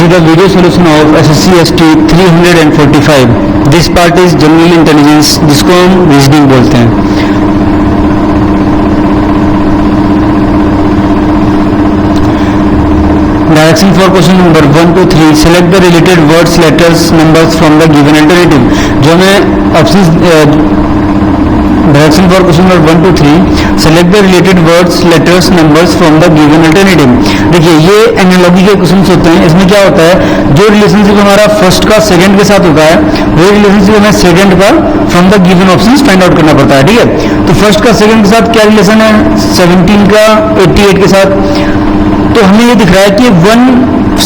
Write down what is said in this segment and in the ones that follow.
the video solution of SSC ST 345. This part is general intelligence, जिसको हम reasoning बोलते हैं. Direction for question number 1 to 3. Select the related words, letters, numbers from the given alternative. जो हमें options direction for question number 1 to 3. Select the related words, letters, numbers from the given alternative. देखिए ये analogy के questions होते हैं. इसमें क्या होता है, जो रिलेशनशिप हमारा फर्स्ट का सेकंड के साथ होता है वही रिलेशनशिप हमें सेकंड का from the given options find out करना पड़ता है. ठीक है, तो फर्स्ट का सेकंड के साथ क्या रिलेशन है, 17 का 88 के साथ. तो हमें ये दिख रहा है कि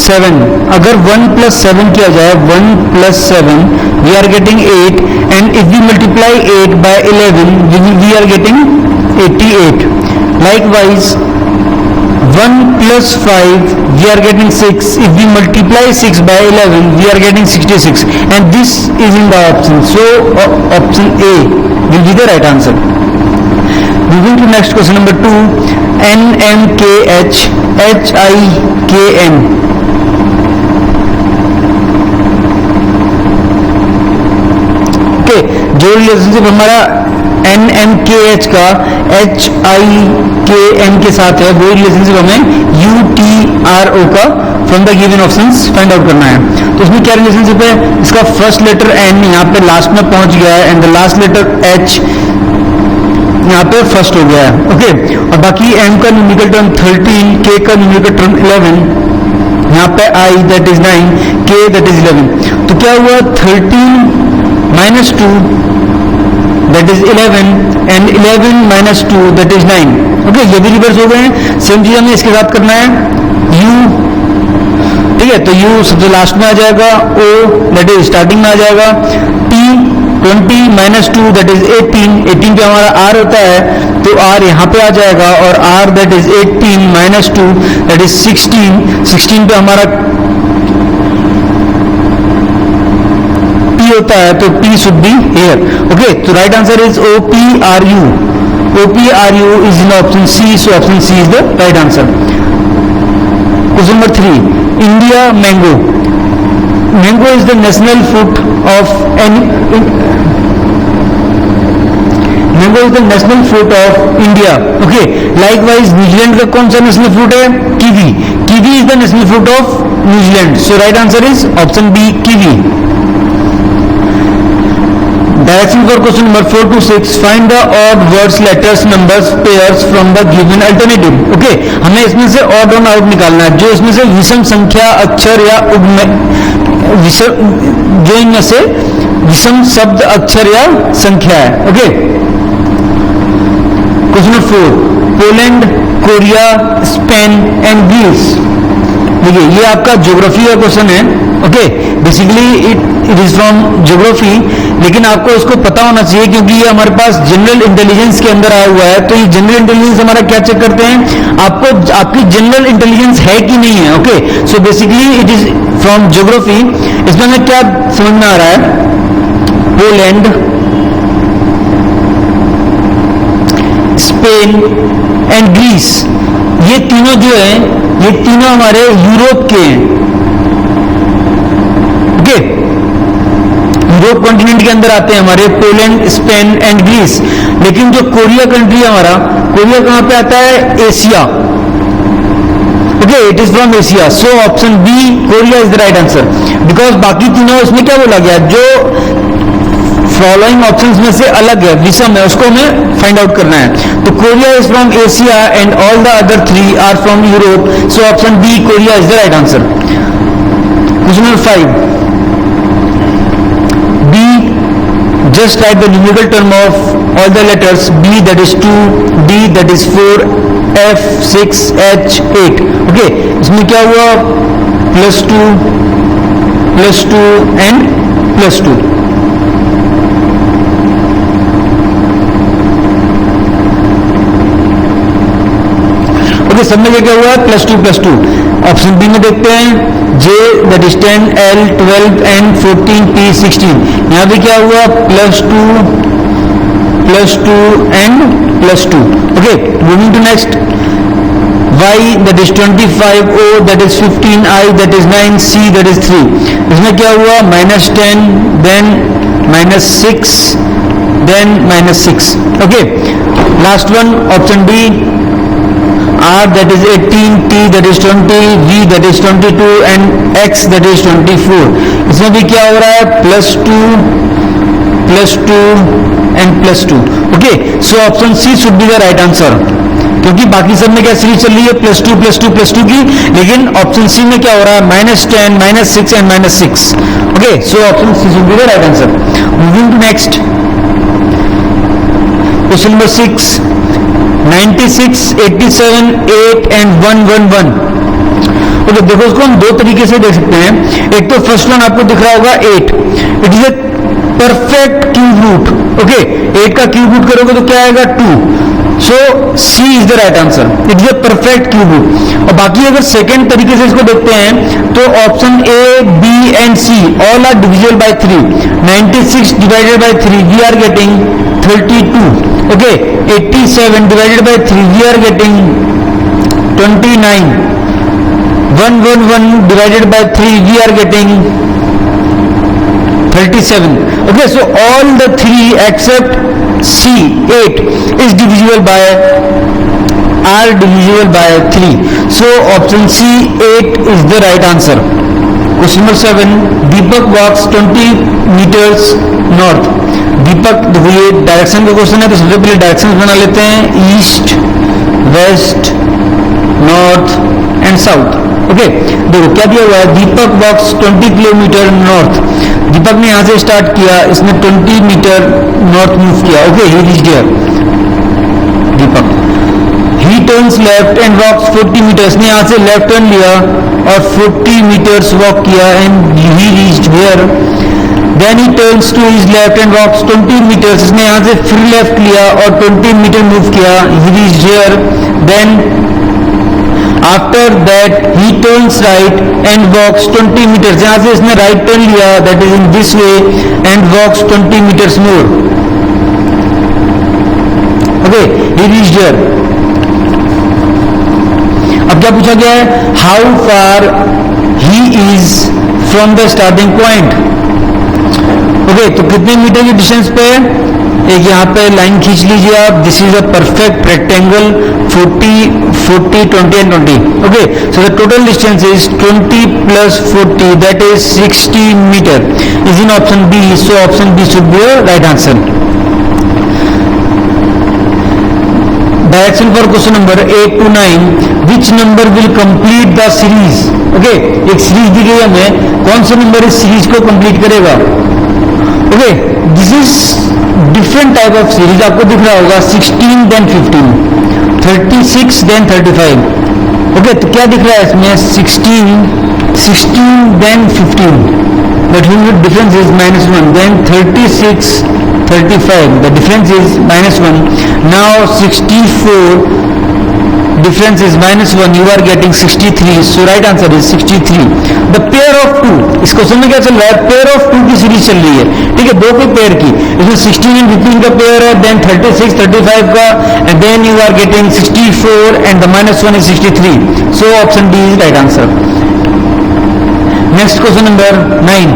7, अगर 1 + 7 किया जाए, 1 + 7 we are getting 8, and if we multiply 8 by 11 we are getting 88. Likewise 1 + 5 we are getting 6. If we multiply 6 by 11 we are getting 66, and this is in the option, so option A will be the right answer. Moving to next question number 2. NMKH HIKN. जो relationship हमारा NMKH का HIKN के साथ है, वो relationship हमें UTRO का from the given options find out करना है. तो इसमें क्या रिलेशनशिप है, इसका फर्स्ट लेटर N यहाँ पे लास्ट में पहुंच गया है, and the last letter H यहाँ पे फर्स्ट हो गया है. ओके, और बाकी M का न्यूमेरिकल टर्म 13, K का न्यूमेरिकल टर्म 11, यहाँ पे I that is 9, K that is 11. तो क्या हुआ, 13 - 2 that is 11 and 11 - 2 that is 9. Okay, ये भी रिवर्स हो गए हैं. सेम चीज हमें इसके साथ करना है, U. ठीक है, तो U सबसे लास्ट में आ जाएगा, O that is स्टार्टिंग में आ जाएगा, T 20 - 2 that is 18. 18 पे हमारा R होता है, तो R यहाँ पे आ जाएगा, और R that is 18 - 2 that is 16. 16 पे हमारा होता है, तो P should be here. Okay, so right answer is OPRU. OPRU is in option C, so option C is the right answer. Question number 3. India mango. Mango is the national fruit of Mango is the national fruit of India. Okay, likewise New Zealand का कौन सा national fruit है, kiwi. Kiwi is the national fruit of New Zealand, so right answer is option B, kiwi. Direction for question number 4 to 6. Find the odd words, letters, numbers, pairs from the given alternative. Okay, हमें इसमें से odd और out निकालना है, जो इसमें से विषम संख्या, अक्षर या जो इनमें से विषम शब्द, अक्षर या संख्या है. Okay, question number 4. Poland, Korea, Spain and Greece. देखिए ये आपका ज्योग्राफी का क्वेश्चन है. Okay, basically it is from geography, लेकिन आपको इसको पता होना चाहिए क्योंकि ये हमारे पास जनरल इंटेलिजेंस के अंदर आया हुआ है. तो ये जनरल इंटेलिजेंस हमारा क्या चेक करते हैं, आपको आपकी जनरल इंटेलिजेंस है कि नहीं है. Okay, so basically it is from geography. इसमें हमें क्या समझ में आ रहा है, पोलैंड, स्पेन एंड ग्रीस, ये तीनों जो है, ये तीनों हमारे यूरोप के हैं. ओके, यूरोप कॉन्टिनेंट के अंदर आते हैं हमारे पोलैंड, स्पेन एंड ग्रीस. लेकिन जो कोरिया कंट्री है हमारा, कोरिया कहां पे आता है, Asia. Okay, it is from Asia, so option B, Korea is the right answer. Because बाकी तीनों, इसमें क्या बोला गया, जो फॉलोइंग ऑप्शंस में से अलग है, विषम है, उसको हमें फाइंड आउट करना है. तो Korea is from Asia and all the other 3 are from Europe, so option B, Korea is the right answer. Question number 5. Just write the numerical term of all the letters. B that is 2, D that is 4, F 6, H 8. Okay, इसमें क्या हुआ, +2 and +2. Okay, सब में क्या हुआ, +2. Option B में देखते हैं, J that is 10, L 12 and 14, P 16. यहाँ भी क्या हुआ, +2 and +2. Okay, moving to next. y that is 25, o that is 15, I that is 9, c that is 3. इसमें क्या हुआ, -10 then -6 then -6. Okay, last one option D, R that is 18, T that is 20, V that is 22 and X that is 24. इसमें भी क्या हो रहा है, +2 and +2. Okay, so option C should be the right answer, क्योंकि बाकी सब में क्या सीरीज चल रही है, +2 की, लेकिन ऑप्शन सी में क्या हो रहा है, -10, -6 and -6. Okay, so option C should be the right answer. Moving to next question number 6. 96, 87, 8 and 111. Okay, देखो इसको हम दो तरीके से देख सकते हैं. एक तो फर्स्ट वन आपको दिख रहा होगा 8. It is a perfect cube root. Okay, 8 का क्यूब रूट करोगे तो क्या आएगा, 2. So C is the right answer. It is a perfect cube root. और बाकी अगर सेकेंड तरीके से इसको देखते हैं तो option A, B and C all are divisible by 3. 96 divided by 3 we are getting 32. Okay, 87 divided by 3 we are getting 29. 111 divided by 3 we are getting 37. Okay, so all the three except C, 8 is divisible by, are divisible by 3. So option C, 8 is the right answer. Question number 7. Deepak walks 20 meters north. दीपक, देखो ये direction का question है तो सबसे पहले direction बना लेते हैं, east, west, north and south. Okay, देखो क्या दिया हुआ है, दीपक वॉक्स 20 किलोमीटर नॉर्थ. दीपक ने यहां से स्टार्ट किया, इसने 20 मीटर नॉर्थ मूव किया. Okay, he reached here. Deepak he turns left and walks 40 meters. ने यहां से लेफ्ट टर्न लिया और 40 मीटर्स वॉक किया and he reached here. Then he turns to his left and walks 20 meters. इसने यहाँ से फिर लेफ्ट लिया और 20 मीटर मूव किया. He reached here. Then after that he turns right and walks 20 meters. यहाँ से इसने राइट टर्न लिया, that is in this way, and walks 20 meters more. Okay, he reached here. अब क्या पूछा गया है, how far he is from the starting point. Okay, तो कितने मीटर की डिस्टेंस पे है, एक यहाँ पे लाइन खींच लीजिए आप. This is a perfect rectangle, 40, 40, 20 and 20. Okay, so the total distance is 20 + 40 that is 60 meter. Is in option B. So option B should be right answer. Direction for question number 8 to 9. Which number will complete the series. Okay, एक series दी गई हमें, कौन सा number इस series को complete करेगा. Okay, this is different type of series. आपको दिख रहा होगा 16 then 15, 36 then 35. ओके, तो क्या दिख रहा है इसमें, 16 then 15. But the difference is -1. Then 36, 35. The difference is -1. Now 64. Difference is -1. You are getting 63. So right answer is 63. The pair of 2. इस क्वेश्चन में क्या चल रहा है, पेयर ऑफ 2 की सीरीज चल रही है. ठीक है, दो के पेयर की. इसमें 16 and 15 का पेयर है, देन 36, 35 का, and then you are getting 64 and the -1 is 63. So option D is right answer. Next question number 9.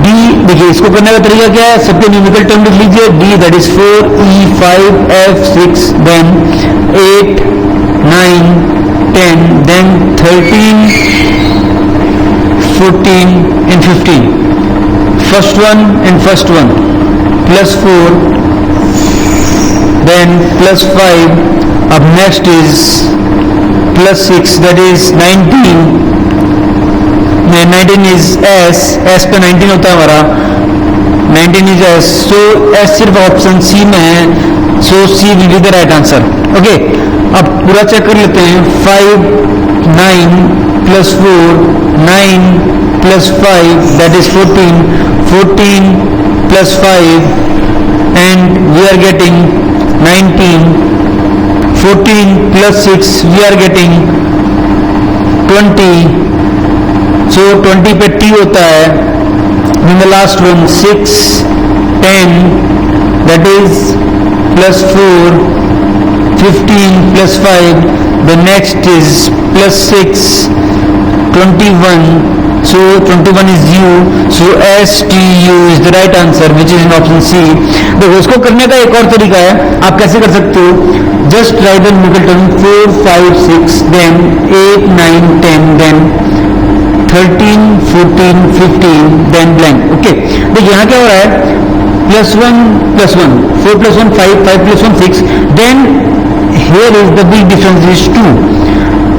D, देखिए इसको करने का तरीका क्या है, सबके न्यूमेरिकल टर्म लिख लीजिए. D that is 4, E 5, F 6, then 8, 9, 10, then 13, 14 and 15. First one and first one, +4, then +5. Up next is +6, that is 19. 19 is S पे 19 होता है हमारा, 19 is S. So S सिर्फ ऑप्शन C में है, so C will be the right answer. Okay, अब पूरा check कर लेते हैं. 5, 9 + 4, 9 + 5 that is 14, 14 + 5 and we are getting 19. 14 + 6 we are getting 20. So 20 पे T होता है. Then the last one 6, 10 that is +4, 15 + 5 The next is plus 6, 21. So 21 is U. So STU is the right answer, which is in option C. देखो इसको करने का एक और तरीका है, आप कैसे कर सकते हो? Just write the numerical term 4, 5, 6, then 8, 9, 10, then 13, 14, 15, then blank. Okay. देखिए यहाँ क्या हो रहा है? +1 + 1, 4 + 1 5, 5 + 1 6. Then here is the big difference is 2.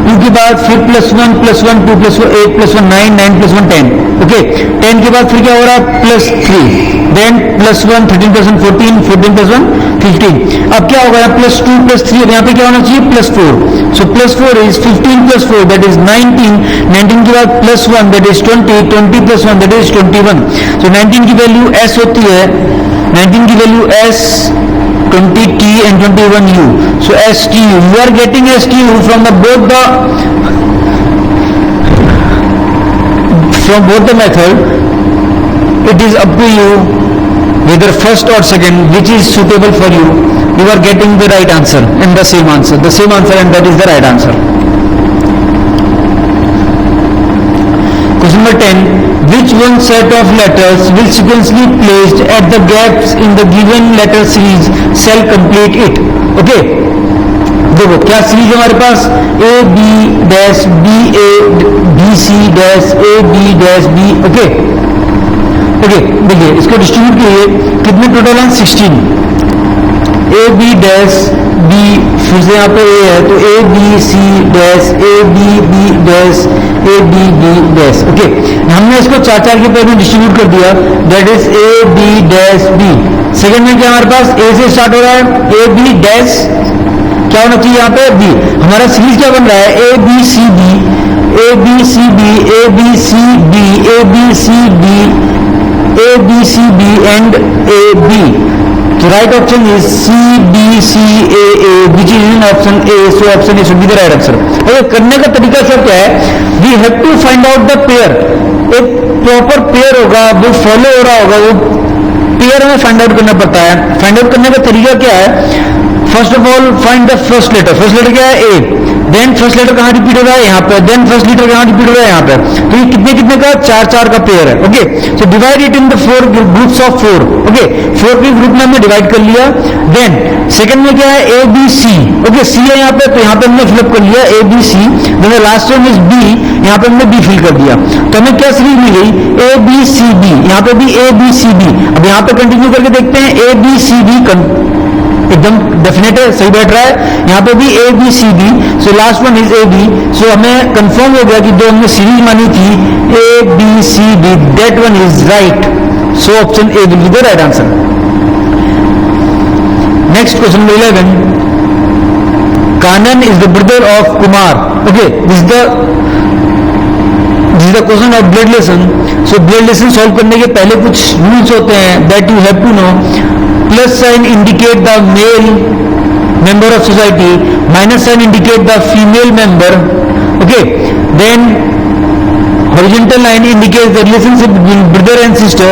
2 के बाद फिर +1 + 1 2 + 1 8 + 1 9 9 + 1 10. ओके, 10 के बाद फिर क्या हो रहा है? +3, देन +1 13 + 1 14 14 + 1 15. अब क्या होगा? +2 +3, अब यहाँ पे क्या होना चाहिए? +4. सो +4 इज 15 + 4 दैट इज 19. 19 के बाद +1 दैट इज 20. 20 + 1 that is 21. सो 19 की वैल्यू S होती है, 19 की value S, 20T and 21U. So STU, you are getting STU from both the method. It is up to you whether first or second which is suitable for you. You are getting the right answer and the same answer, and that is the right answer. Question number 10. Which one set of letters will sequentially placed at the gaps in the given letter series shall complete it? Okay. देखो क्या series हमारे पास A B dash B A B C dash A B dash B. Okay okay, देखिए इसको distribute कीजिए, कितने total हैं? 16. A B dash B, फिर से यहाँ पे A है तो A B C dash A B B dash A B B dash. Okay, हमने इसको 4 के पेज में डिस्ट्रीब्यूट कर दिया, that is A B dash B. Second में क्या हमारे पास A से स्टार्ट हो रहा है, A B dash क्या होना चाहिए यहाँ पे? B. हमारा सीरीज क्या बन रहा है? A B C B A B C B A B C B A B C B A B C B and A B. So right option is C B C A A, which is in option A. So option A should be the right answer. और करने का तरीका सब क्या है? We have to find out the pair. एक proper pair होगा, वो फॉलो हो रहा होगा, वो पेयर में फाइंड आउट करना पड़ता है. फाइंड आउट करने का तरीका क्या है? First of all find the first letter. First letter क्या है? A. देन फर्स्ट लेटर कहाँ रिपीट हो रहा है? यहाँ पे. देन फर्स्ट लेटर कहाँ रिपीट हो रहा है? यहाँ पे. तो ये कितने कितने का? 4 का पेयर है. Okay, so divide it in the 4 groups of 4. Okay, 4 के ग्रुप में हमने डिवाइड कर लिया. देन सेकंड में क्या है? A B C. Okay, C है यहाँ पे, तो यहाँ पे हमने फिलअप कर लिया A B C. Then last one is B, यहाँ पे हमने B फिल कर दिया. तो हमें क्या सीरीज मिल गई? A B C B. यहाँ पे भी A B C B. अब यहाँ पे कंटिन्यू करके देखते हैं. A B C B एकदम डेफिनेट है, सही बैठ रहा है. यहाँ पे भी A B C B. So last one is A B. सो हमें कंफर्म हो गया कि जो हमने सीरीज मानी थी A B C B, that one is right. So option A will be the right answer. Next question number 11. Kanan is the brother of Kumar. Okay, this is the question of blood relation. So blood relation solve करने के पहले कुछ rules होते हैं that you have to know. Plus sign indicate the male member of society, minus sign indicate the female member. Okay, then horizontal line indicates the relationship between brother and sister.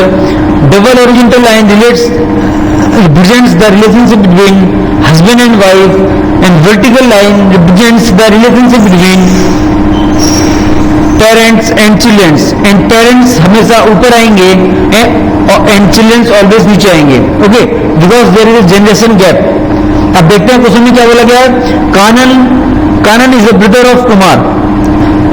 Double horizontal line represents the relationship between husband and wife, and vertical line represents the relationship between parents and children. And parents हमेशा ऊपर आएंगे and children always नीचे आएंगे. Okay, because there is a generation gap. अब देखते हैं question में क्या बोला गया है. Kanan is the brother of Kumar.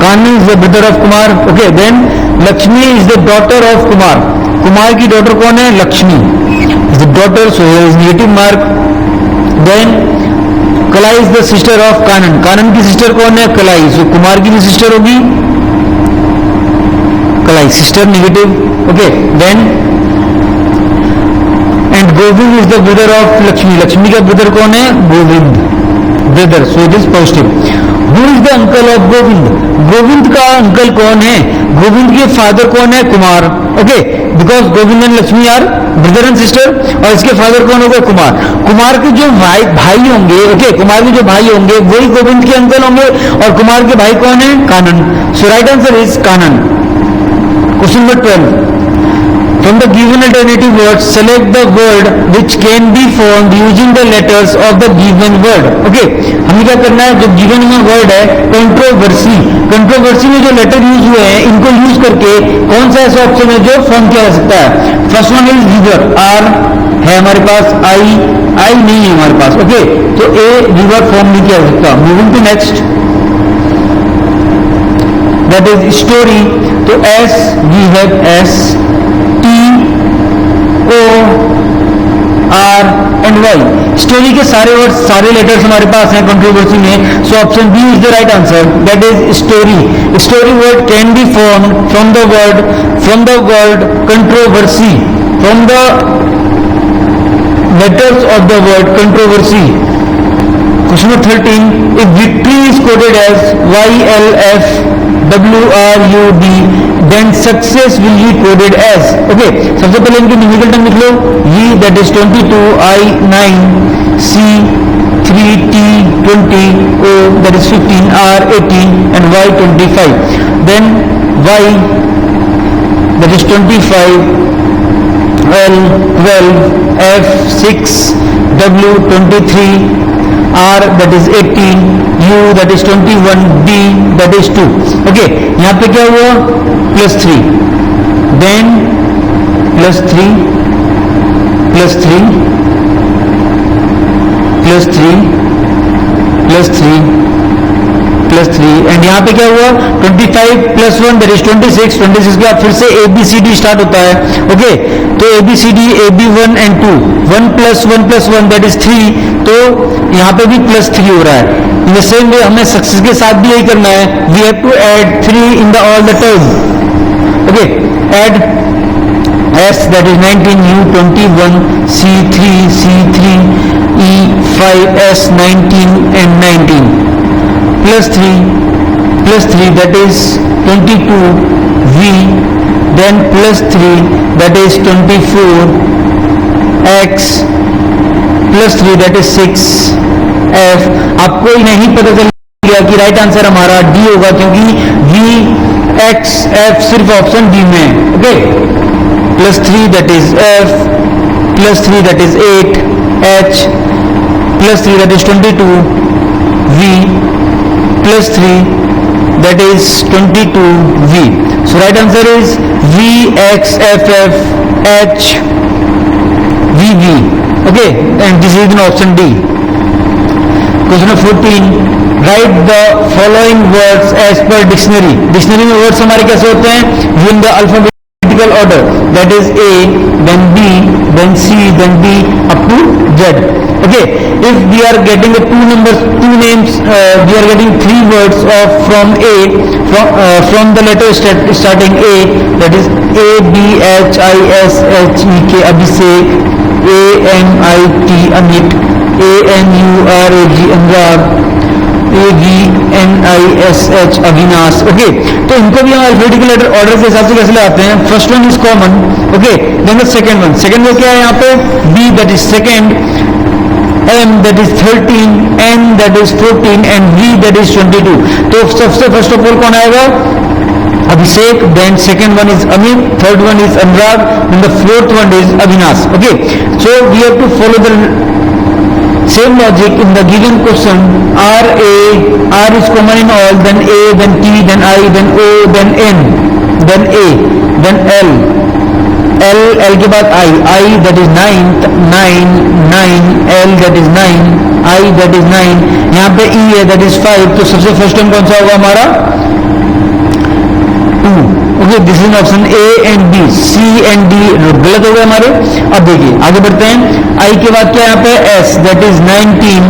Kanan is the brother of Kumar. Okay, then Lakshmi is the daughter of Kumar. Kumar की डॉटर कौन है? Lakshmi is the daughter, so here is negative mark. Then Kalai is the sister of Kanan. Kanan की सिस्टर कौन है? कलाई. सो कुमार की भी सिस्टर होगी Kalai, sister negative. Okay, then and Govind is the brother of Lakshmi. Lakshmi का ब्रदर कौन है? Govind, brother. So it is positive. Who is the uncle of Govind? Govind का अंकल कौन है? गोविंद के फादर कौन है? Kumar. Okay, because Govind and Lakshmi are brother and sister. और इसके फादर कौन होगा? कुमार. कुमार के जो भाई होंगे, ओके, कुमार के जो भाई होंगे वही गोविंद के अंकल होंगे. और कुमार के भाई कौन है? Kanan. So right answer is Kanan. Question number 12. From the given alternative words, select the word which can be formed using the letters of the given word. Okay, हमें क्या करना है, जो given में word है कंट्रोवर्सी, कंट्रोवर्सी में जो लेटर यूज हुए हैं इनको यूज करके कौन सा ऐसा ऑप्शन है जो फॉर्म किया जा सकता है. First one is river, R है हमारे पास, आई नहीं है हमारे पास. ओके, तो ए रिवर फॉर्म नहीं किया जा सकता. Moving to next, that is story. तो S we have S, T O R and Y. Story के सारे वर्ड सारे लेटर्स हमारे पास हैं कंट्रोवर्सी में, so option B is the right answer, that is story. Story word can be form from the word controversy, from the letters of the word controversy. Question number 13, if victory is coded as YLFWRUD, then success will be coded as. Okay, सबसे पहले इनके numerical term लिख लो. V that is 22, I 9, C 3, T 20, O that is 15, R 18 and Y 25. Then Y that is 25, L 12, F 6, W 23, R that is 18, U that is 21, D that is 2. Okay, यहाँ पे क्या हुआ, +3, then +3, +3, +3, +3, +3 and यहाँ पे क्या हुआ 25 + 1 that is 26. 26 के बाद फिर से ABCD स्टार्ट होता है. ओके, तो ABCD AB1 and 2, 1 + 1 + 1 that is 3. तो यहाँ पे भी +3 हो रहा है. इन द सेम वे हमें सक्सेस के साथ भी यही करना है. We have to add 3 in the all the term. Okay, add S that is 19, U 21, C 3, C3, E 5, S 19 and 19. +3 that is 22, V then +3 that is 24, X +3 that is 6, F. आपको नहीं पता चल गया कि राइट आंसर हमारा D होगा क्योंकि V X F सिर्फ ऑप्शन D में है. Okay, +3 that is F, +3 that is 8, H, +3 that is 22, V +3 that is 22, V. So right answer is V X F F H V V. Okay, and this is in option D. Question number 14, write the following words as per dictionary. Dictionary में words हमारे कैसे होते हैं, in the alphabetical order, that is A, then B, then C, then D up to Z. Okay, if we are getting the two names, we are getting 3 words from A, from the letter starting A, that is A B H I S H E K Abhishek, A M I T Amit, A N U R A G Anurag, A V N I S H Avinash. Okay, तो इनको भी हम alphabetical order के हिसाब से कैसे लगाते हैं. First one is common. Okay, then the second one क्या है यहाँ पे, B that is second, M that is 13, N that is 14 and V that is 22. तो सबसे फर्स्ट ऑफ ऑल कौन आएगा, Abhishek, then second one is Amit, third one is Anurag and the fourth one is Avinash. Okay, so we have to follow the same logic in the given question. R is common in all, then A, then T, then I, then O, then N, then A, then L के बाद I that is 9, L that is 9, I that is 9, यहाँ पे E है that is 5. तो सबसे first time कौन सा होगा हमारा 2. Okay, this is option A and B. C and D गलत हो गए हमारे. अब देखिए आगे बढ़ते हैं. I के बाद क्या यहाँ पे S that is 19,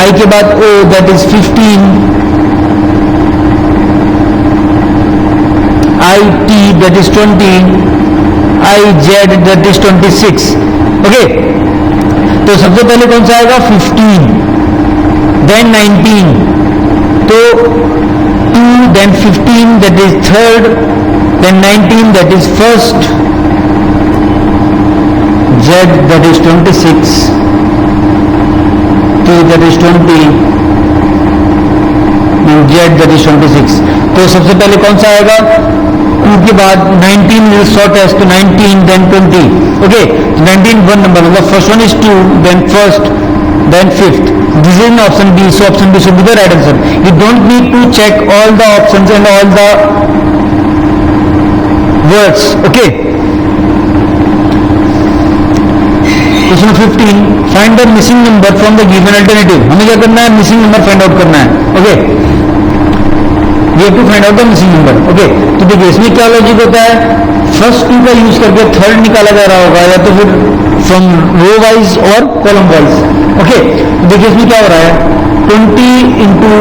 I के बाद O that is 15, IT that is 20, IZ that is 26. Okay, तो सबसे पहले कौन सा आएगा 15, then 19, तो 2, then 15 that is third, then 19 that is first, Z that is 26, T that is 20 and Z that is 26. तो सबसे पहले कौन सा आएगा 2 के बाद 19 is shortest, तो 19 then 20. Okay, 19 one number, मतलब first one is 2, then first, then fifth. This is in option B, so option B should be the right answer. You don't need to check all the options and all the words. Okay. Question 15. Find the missing number from the given alternative. हमें क्या करना है? Missing number find out करना है. Okay. We have to find out the missing number. Okay. तो देखिए इसमें क्या लॉजिक होता है? फर्स्ट टू का यूज करके थर्ड निकाला जा रहा होगा, या तो फिर फ्रॉम रो वाइज और कॉलम वाइज. ओके, देखिए इसमें क्या हो रहा है? 20 into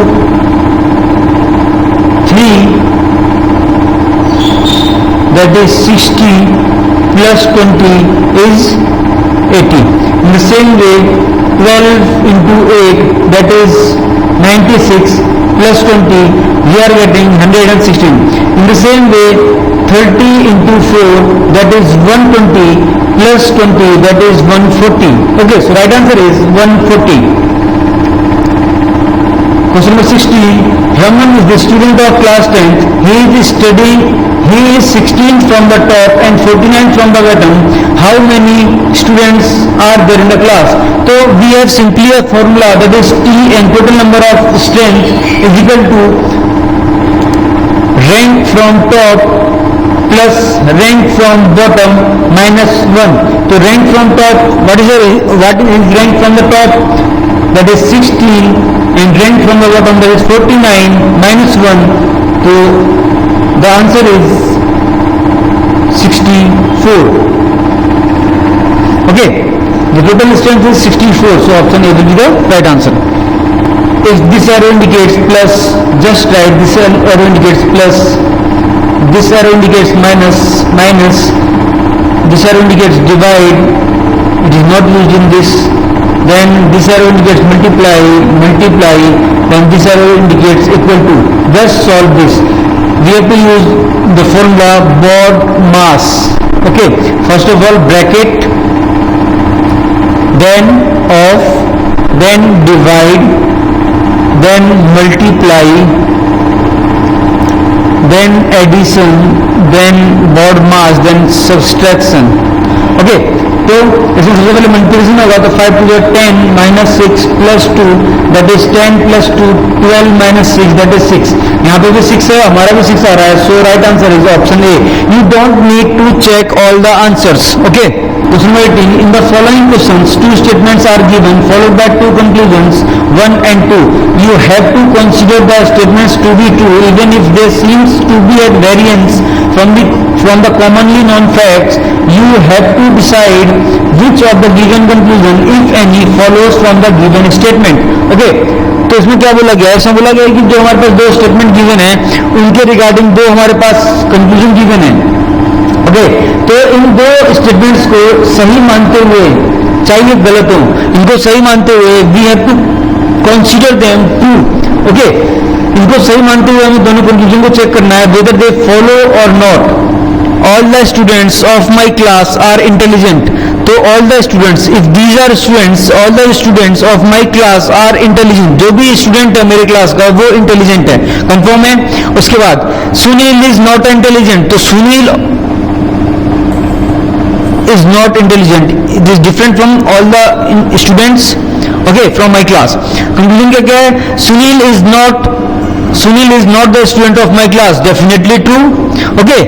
3 that is 60 plus 20 is 80. In the same way 12 into 8 that is 96 plus 20 we are getting 116. In the same way 30 into 4 that is 120 plus 20 that is 140. Okay, so right answer is 140. Question number 16. Raman is the student of class 10th. He is studying. He is 16 from the top and 49 from the bottom. How many students are there in the class? So we have simply a formula, that is T, and total number of strength is equal to rank from top plus rank from bottom minus 1. So rank from top, what is rank from the top? That is 16, and rank from the bottom, that is 49 minus 1. So the answer is 64. Okay, the total strength is 64, so option A will be the right answer. If this arrow indicates plus, just write this arrow indicates plus, this arrow indicates minus, this arrow indicates divide, it is not used in this. Then this arrow indicates multiply, then this arrow indicates equal to. Just solve this. We have to use the formula BOD mass. Okay, first of all bracket, then of, then divide, then multiply, then addition, then BOD mass, then subtraction. Okay, तो इसमें सबसे पहले multiplication होगा, तो 5 to the 10 minus 6 plus 2 that is 10 plus 2 12 minus 6 that is 6. यहाँ पे भी 6 है, हमारा भी 6 आ रहा है, so right answer is option A. You don't need to check all the answers. Okay. Question 18. In the following questions, two statements are given followed by two conclusions, 1 and 2. You have to consider the statements to be true even if they seems to be at variance from the commonly known facts. You have to decide which of the given conclusion, if any, follows from the given statement. Okay. तो इसमें क्या बोला गया है? इसमें बोला गया है कि जो हमारे पास दो स्टेटमेंट गिवन है उनके रिगार्डिंग दो हमारे पास कंक्लूजन गिवन है. ओके, तो इन दो स्टेटमेंट्स को सही मानते हुए, चाहे गलत हो, इनको सही मानते हुए we have to consider them true. Okay, इनको सही मानते हुए हमें दोनों कंक्लूजन को चेक करना है, वेदर दे फॉलो और not. All the students of my class are intelligent. तो all the students, if these are students, all the students of my class are intelligent. जो भी स्टूडेंट है मेरे क्लास का वो इंटेलिजेंट है. कंफर्म है. उसके बाद सुनील इज नॉट इंटेलिजेंट, तो Sunil is not intelligent. It is different from all the students, okay, from my class. Conclusion क्या है? Sunil is not the student of my class. Definitely true. Okay.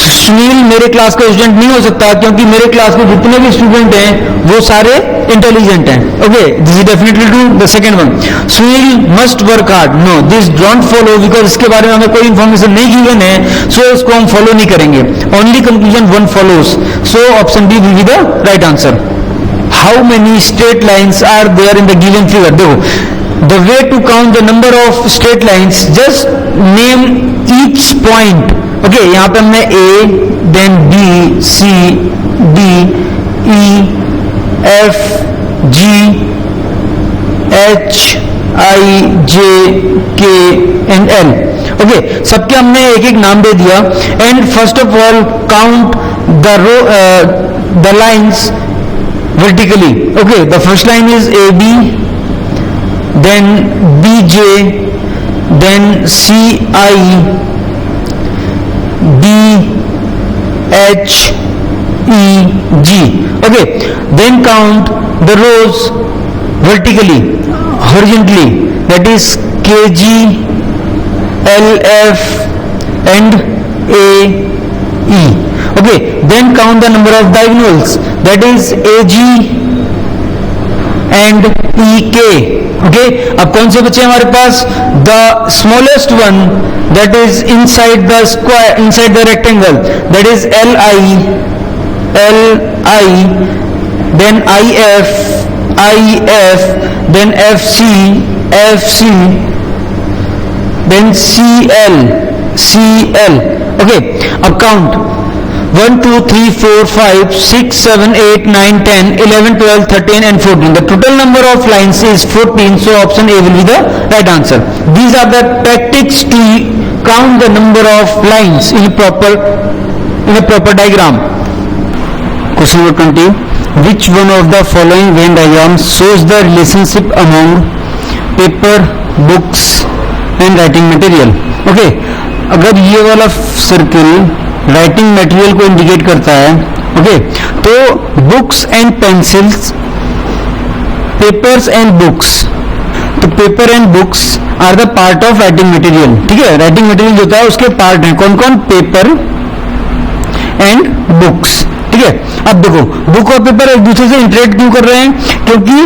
Sunil मेरे class का student नहीं हो सकता क्योंकि मेरे क्लास में जितने भी स्टूडेंट हैं वो सारे इंटेलिजेंट हैं. Okay, this is definitely true. The second one, Sunil must work hard. No, this don't follow because इसके बारे में हमें कोई इंफॉर्मेशन नहीं गिवन है, सो इसको हम फॉलो नहीं करेंगे. Only conclusion one follows, so option B will be the right answer. How many straight lines are there in the given figure? देखो, the way to count the number of straight lines, just name each point. Okay, यहाँ पे हमने A, then B, C, D, E, F, G, H, I, J, K and L. Okay, सबके हमने एक एक नाम दे दिया. And first of all count the lines vertically. Okay, the first line is AB, then BJ, then CI, HEG. Okay, then count the rows vertically, horizontally, that is KG, LF and AE. Okay, then count the number of diagonals, that is AG and EK. Okay, अब कौन से बचे हमारे पास? The smallest one, that is inside the square, inside the rectangle, that is LI, then IF, then FC, then CL. Okay, अब count 1, 2, 3, 4, 5, 6, 7, 8, 9, 10, 11, 12, 13 and 14. The total number of lines is 14, so option A will be the right answer. These are the tactics to count the number of lines in a proper diagram. Question number 20. Which one of the following Venn diagrams shows the relationship among paper, books and writing material? Okay, अगर ये वाला circle writing material को indicate करता है, okay, तो books and pencils, papers and books, तो paper and books are the part of writing material. ठीक है, राइटिंग मटेरियल जो होता है उसके पार्ट हैं कौन कौन? Paper and books. ठीक है, अब देखो बुक और पेपर एक दूसरे से इंटरेक्ट क्यों कर रहे हैं? क्योंकि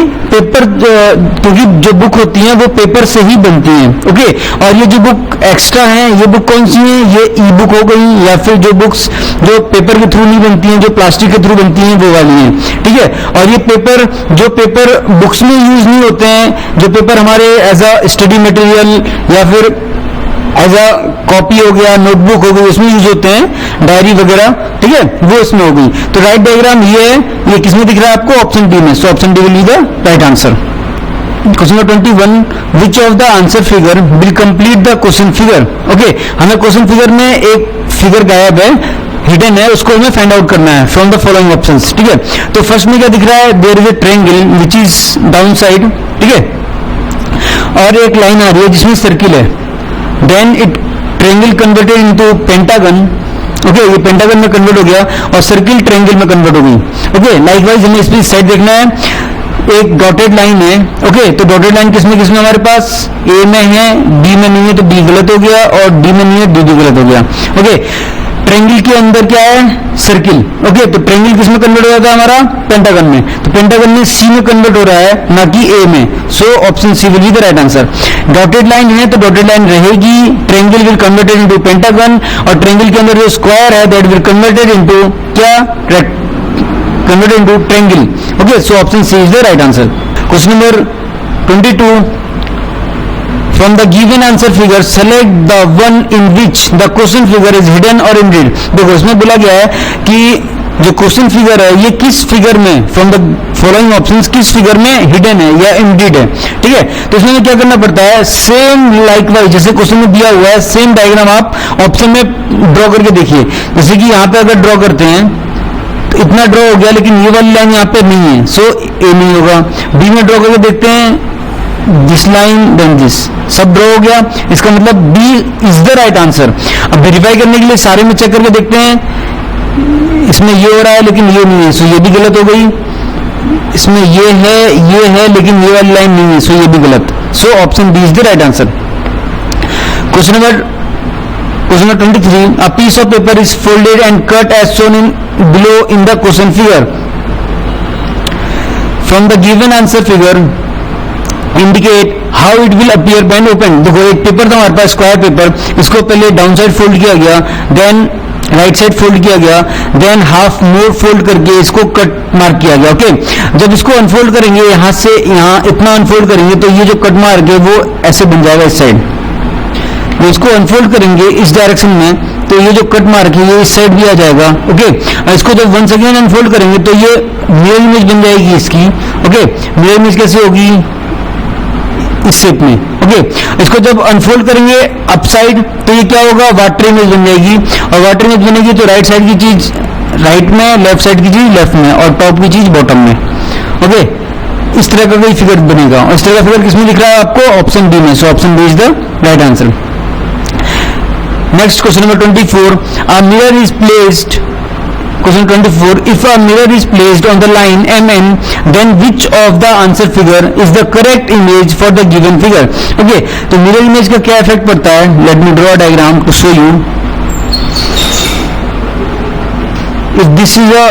जो बुक होती हैं वो पेपर से ही बनती हैं. ओके, और ये जो बुक एक्स्ट्रा हैं, ये बुक कौन सी हैं? ये ई बुक हो गई, या फिर जो बुक्स जो पेपर के थ्रू नहीं बनती हैं, जो प्लास्टिक के थ्रू बनती हैं, वो वाली हैं. ठीक है, और ये पेपर जो पेपर बुक्स में यूज नहीं होते हैं, जो पेपर हमारे एज अ स्टडी मटेरियल या फिर एज अ कॉपी हो गया, नोटबुक हो गई, उसमें यूज होते हैं, डायरी वगैरह. ठीक है, वो इसमें हो गई. तो राइट डायग्राम ये है, ये किसमें दिख रहा है आपको? ऑप्शन डी में. So option D will be the right answer. Question number 21. Which of the answer figure will complete the question figure? Okay, हमें क्वेश्चन फिगर में एक फिगर गायब है, हिडन है, उसको हमें फाइंड आउट करना है फ्रॉम द फॉलोइंग ऑप्शंस. ठीक है, तो फर्स्ट में क्या दिख रहा है? There is a triangle which is down side. ठीक है, और एक लाइन आ रही है जिसमें सर्किल है. Then it triangle converted into pentagon. Okay, ये पेंटागन में कन्वर्ट हो गया और सर्किल ट्रायंगल में कन्वर्ट हो गई. ओके, लाइकवाइज हमें इस साइड देखना है. एक डॉटेड लाइन है. ओके, तो डॉटेड लाइन किसमें किसमें हमारे पास? ए में है, बी में नहीं है, तो बी गलत हो गया, और डी में नहीं है, डी भी गलत हो गया. ओके, ट्रायंगल के अंदर क्या है? सर्किल. ओके, तो ट्रायंगल किसमें कन्वर्ट हो रहा था हमारा? पेंटागन में. तो पेंटागन में सी में कन्वर्ट हो रहा है, ना कि ए में. So option C will be the right answer. Dotted line है तो डॉटेड लाइन रहेगी, triangle will converted into pentagon, और ट्रायंगल के अंदर जो स्क्वायर है दैट विल कन्वर्टेड इनटू क्या? Converted into triangle. Okay, so option C is the right answer. Question number 22. From the given answer figure, select the one in which the question figure is hidden or indeed. देखो इसमें बोला गया है कि जो question figure है ये किस फिगर में, फ्रॉम द फॉलोइंग ऑप्शंस किस फिगर में हिडन है या इंडीड है. ठीक है, तो इसमें क्या करना पड़ता है? सेम लाइकवाइज जैसे क्वेश्चन में दिया हुआ है, सेम डायग्राम आप ऑप्शन में ड्रॉ करके देखिए. जैसे कि यहाँ पे अगर ड्रॉ करते हैं तो इतना ड्रॉ हो गया, लेकिन ये वाली लाइन यहाँ पे नहीं है, सो ए नहीं होगा. बी में ड्रॉ करके देखते हैं, दिस लाइन देन दिस, सब ड्रॉ हो गया, इसका मतलब B is the right answer. अब वेरीफाई करने के लिए सारे में चेक करके देखते हैं, इसमें ये हो रहा है लेकिन ये नहीं है, सो ये भी गलत हो गई. इसमें ये है लेकिन ये वाली लाइन नहीं है, सो ये भी गलत. So option B is the right answer. Question number 23. A piece of paper is folded and cut as shown in below in the question figure. From the given answer figure, indicate how it will appear when open. देखो एक paper था हमारे पास, square paper, इसको पहले down side fold किया गया, then right side fold किया गया, देन हाफ मोर फोल्ड करके इसको कट मार्क किया गया. ओके, जब इसको अनफोल्ड करेंगे, यहाँ से यहाँ इतना अनफोल्ड करेंगे तो ये जो कट मार्क है वो ऐसे बन जाएगा इस साइड. तो इसको अनफोल्ड करेंगे इस डायरेक्शन में तो ये जो कट मार्क है ये इस साइड भी आ जाएगा. ओके, इसको जब वन सेकेंड अनफोल्ड करेंगे तो ये मिरर इमेज बन जाएगी इसकी. ओके, मिरर इमेज कैसे होगी? इस शेप में. ओके, इसको जब अनफोल्ड करेंगे अपसाइड तो ये क्या होगा? वाटर इमेज बन जाएगी, और वाटर इमेज बनेगी तो राइट साइड की चीज राइट में, लेफ्ट साइड की चीज लेफ्ट में, और टॉप की चीज बॉटम में. ओके, इस तरह का कोई फिगर बनेगा, और इस तरह का फिगर किसमें दिख रहा है आपको? ऑप्शन डी में. So option D is the right answer. Next question number 24. A mirror is placed Question 24. If a mirror is placed on the line MN, then which of the answer figure is the correct image for the given figure? Okay, तो mirror image का क्या effect पड़ता है? Let me draw a diagram to show you. If this is a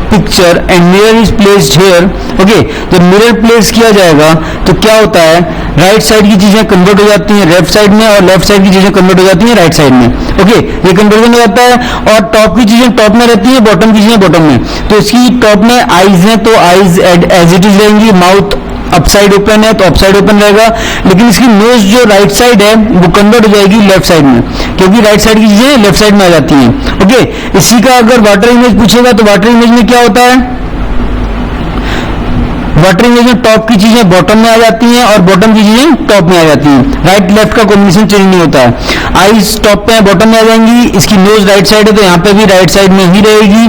picture and mirror is placed here, okay, तो mirror place किया जाएगा तो क्या होता है, राइट साइड की चीजें कन्वर्ट हो जाती हैं लेफ्ट साइड में और लेफ्ट साइड की चीजें कन्वर्ट हो जाती हैं राइट साइड में. ओके, ये कन्वर्जन हो जाता है और टॉप की चीजें टॉप में रहती हैं, बॉटम की चीजें बॉटम में. तो इसकी टॉप में आईज है तो आईज एज इट इज रहेंगी, माउथ अप साइड ओपन है तो अप साइड ओपन रहेगा, लेकिन इसकी नोज जो राइट साइड है वो कन्वर्ट हो जाएगी लेफ्ट साइड में, क्योंकि राइट साइड की चीजें लेफ्ट साइड में आ जाती हैं. ओके, इसी का अगर वाटर इमेज पूछेगा तो वाटर इमेज में क्या होता है, वाटर इमेज में टॉप की चीजें बॉटम में आ जाती हैं और बॉटम की चीजें टॉप में आ जाती हैं. राइट लेफ्ट का कॉम्बिनेशन चेंज नहीं होता है. आईज टॉप पे है बॉटम में आ जाएंगी, इसकी नोज राइट साइड है तो यहाँ पे भी राइट साइड में ही रहेगी,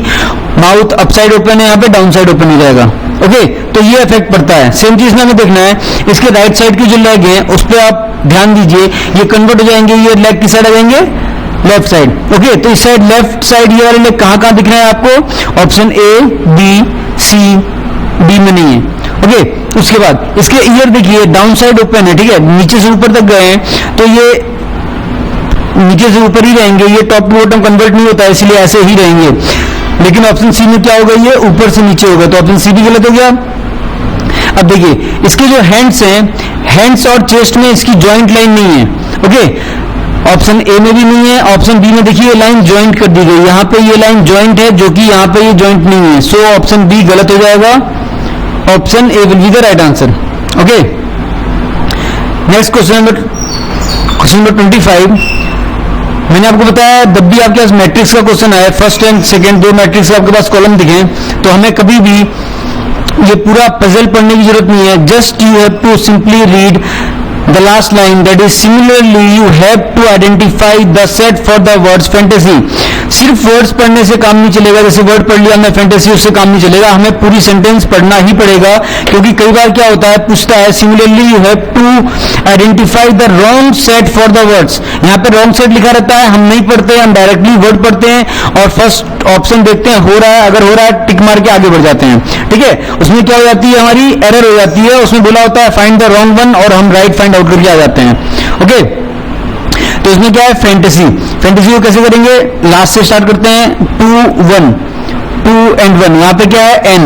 माउथ अप साइड ओपन है, यहाँ पे डाउन साइड ओपन हो जाएगा. ओके, तो ये इफेक्ट पड़ता है. सेम चीज में हमें देखना है, इसके राइट साइड की जो लेग है उस पर आप ध्यान दीजिए, ये कन्वर्ट हो जाएंगे, ये लेग की साइड आ जाएंगे लेफ्ट साइड. ओके, तो इस साइड लेफ्ट साइड ये वाले लेग कहाँ दिख रहे हैं आपको, option A B C D में नहीं है. ओके, उसके बाद इसके ईयर देखिए डाउन साइड ओपन है, ठीक है, नीचे से ऊपर तक गए हैं तो ये नीचे से ऊपर ही रहेंगे, ये टॉप टू बॉटम कन्वर्ट नहीं होता है इसलिए ऐसे ही रहेंगे. लेकिन ऑप्शन सी में क्या होगा, ये ऊपर से नीचे होगा, तो ऑप्शन सी भी गलत हो गया. अब देखिए इसके जो हैंड्स हैं, हैंड्स और चेस्ट में इसकी जॉइंट लाइन नहीं है. ओके, ऑप्शन ए में भी नहीं है, ऑप्शन बी में देखिए लाइन ज्वाइंट कर दी गई, यहाँ पे ये लाइन ज्वाइंट है जो कि यहाँ पे ये ज्वाइंट नहीं है, सो ऑप्शन बी गलत हो जाएगा. Option A will be the right answer. Okay, next question number 25. मैंने आपको बताया जब भी आपके पास मैट्रिक्स का क्वेश्चन आए, फर्स्ट एंड सेकंड दो मैट्रिक्स आपके पास कॉलम दिखे, तो हमें कभी भी ये पूरा पजल पढ़ने की जरूरत नहीं है. Just you have to simply read the last line, that is similarly you have to identify the set for the words fantasy. सिर्फ वर्ड्स पढ़ने से काम नहीं चलेगा, जैसे वर्ड पढ़ लिया हमने फैंटेसी, उससे काम नहीं चलेगा, हमें पूरी सेंटेंस पढ़ना ही पड़ेगा. क्योंकि कई बार क्या होता है, पूछता है similarly you have to identify the wrong set for the words. यहाँ पे रॉन्ग सेट लिखा रहता है, हम नहीं पढ़ते, हम डायरेक्टली वर्ड पढ़ते हैं और फर्स्ट ऑप्शन देखते हैं हो रहा है, अगर हो रहा है टिक मार के आगे बढ़ जाते हैं. ठीक है, उसमें क्या हो जाती है, हमारी एरर हो जाती है. उसमें बोला होता है फाइंड द रॉन्ग वन और हम राइट फाइंड आउट करके आ जाते हैं. ओके, तो इसमें क्या है, फैंटेसी. फैंटेसी को कैसे करेंगे, लास्ट से स्टार्ट करते हैं. 2 1 2 and 1, यहाँ पे क्या है n,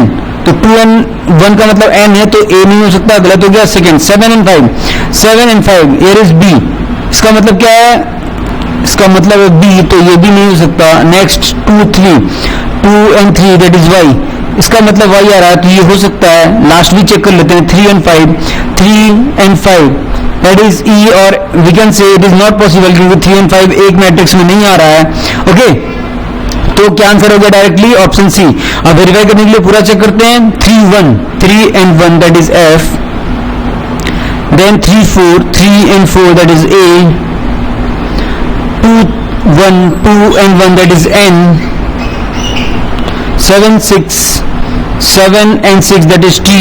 तो 2 and 1 का मतलब n है तो a नहीं हो सकता, गलत हो गया. Second 7 and 5 here is b, इसका मतलब क्या है, इसका मतलब है b, तो ये भी नहीं हो सकता. Next 2 and 3 that is y, इसका मतलब y आ रहा है तो ये हो सकता है. लास्ट भी चेक कर लेते हैं 3 and 5 that is e, और we can say it is not possible क्योंकि 3 and 5 एक मैट्रिक्स में नहीं आ रहा है. ओके, तो क्या आंसर हो गया डायरेक्टली ऑप्शन सी. अब वेरीफाई करने के लिए पूरा चेक करते हैं. 3 and 1 that is f, then 3 and 4 that is a, 2 and 1 that is n, 7 and 6 that is t,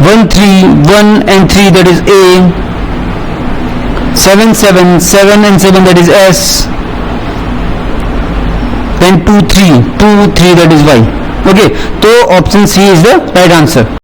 1 and 3 that is a, 7 and 7 that is s, then 2 3 that is y. Okay, तो option C is the right answer.